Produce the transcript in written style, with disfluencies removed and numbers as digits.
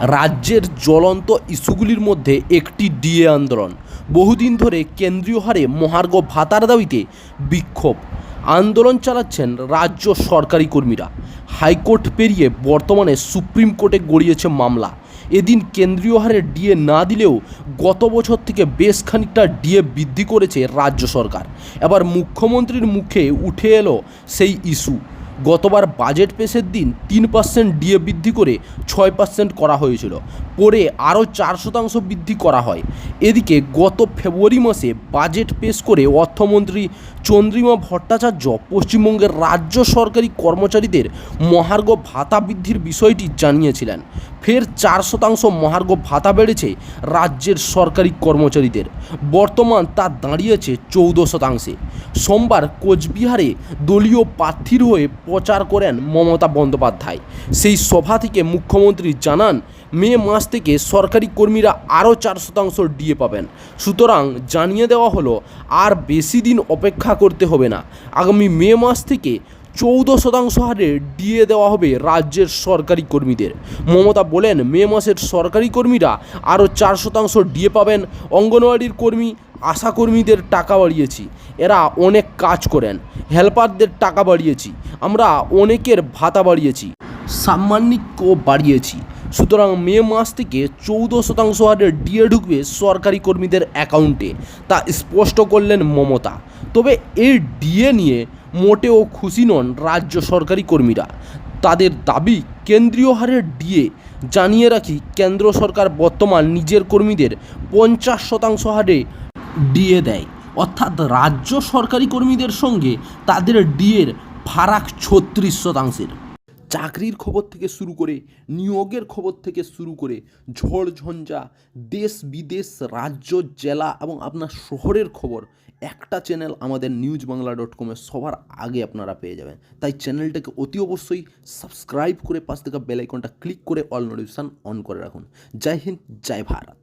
রাজ্যের জ্বলন্ত ইস্যুগুলির মধ্যে একটি ডিএ আন্দোলন। বহুদিন ধরে কেন্দ্রীয় হারে মহার্ঘ ভাতার দাবিতে বিক্ষোভ আন্দোলন চালাচ্ছেন রাজ্য সরকারি কর্মীরা। হাইকোর্ট পেরিয়ে বর্তমানে সুপ্রিম কোর্টে গড়িয়েছে মামলা। এদিন কেন্দ্রীয় হারে ডিএ না দিলেও গত বছর থেকে বেশ খানিকটা ডিএ বৃদ্ধি করেছে রাজ্য সরকার। এবার মুখ্যমন্ত্রীর মুখে উঠে এলো সেই ইস্যু। গতবার বাজেট পেশের দিন 3% ডিএ বৃদ্ধি করে 6% করা হয়েছিল, পরে আরও 4% বৃদ্ধি করা হয়। এদিকে গত ফেব্রুয়ারি মাসে বাজেট পেশ করে অর্থমন্ত্রী চন্দ্রিমা ভট্টাচার্য পশ্চিমবঙ্গের রাজ্য সরকারি কর্মচারীদের মহার্ঘ ভাতা বৃদ্ধির বিষয়টি জানিয়েছিলেন। ফের 4% মহার্ঘ ভাতা বেড়েছে রাজ্যের সরকারি কর্মচারীদের, বর্তমান তা দাঁড়িয়েছে 14%। সোমবার কোচবিহারে দলীয় প্রার্থীর হয়ে প্রচার করেন মমতা বন্দ্যোপাধ্যায়। সেই সভা থেকে মুখ্যমন্ত্রী জানান, মে মাস থেকে সরকারি কর্মীরা আরও 4% ডিএ পাবেন। সুতরাং জানিয়ে দেওয়া হলো, আর বেশি দিন অপেক্ষা করতে হবে না। আগামী মে মাস থেকে 14% হারে ডিএ দেওয়া হবে রাজ্যের সরকারি কর্মীদের। মমতা বলেন, মে মাসের সরকারি কর্মীরা আরও 4% ডিএ পাবেন। অঙ্গনওয়াড়ির কর্মী, আশা কর্মীদের টাকা বাড়িয়েছি, এরা অনেক কাজ করেন। হেল্পারদের টাকা বাড়িয়েছি, আমরা অনেকের ভাতা বাড়িয়েছি, সাম্মানিকও বাড়িয়েছি। সুতরাং মে মাস থেকে 14% হারে ডিএ ঢুকবে সরকারি কর্মীদের অ্যাকাউন্টে, তা স্পষ্ট করলেন মমতা। তবে এই ডিএ নিয়ে মোটেও খুশি নন রাজ্য সরকারি কর্মীরা। তাদের দাবি, কেন্দ্রীয় হারের ডিএ। জানিয়ে রাখি, কেন্দ্র সরকার বর্তমান নিজের কর্মীদের 50% হারে ডিএ দেয়, অর্থাৎ রাজ্য সরকারি কর্মীদের সঙ্গে তাদের ডিএর ফারাক 36%। চাকরির খবর থেকে শুরু করে নিয়োগের খবর থেকে শুরু করে ঝড়ঝঞ্ঝা, দেশ বিদেশ, রাজ্য, জেলা এবং আপনার শহরের খবর একটা চ্যানেল আমাদের newsbangla.com সবার আগে আপনারা পেয়ে যাবেন। তাই চ্যানেলটাকে অতি অবশ্যই সাবস্ক্রাইব করে পাশ থেকে বেল আইকনটা ক্লিক করে অল নোটিফিকেশান অন করে রাখুন। জয় হিন্দ, জয় ভারত।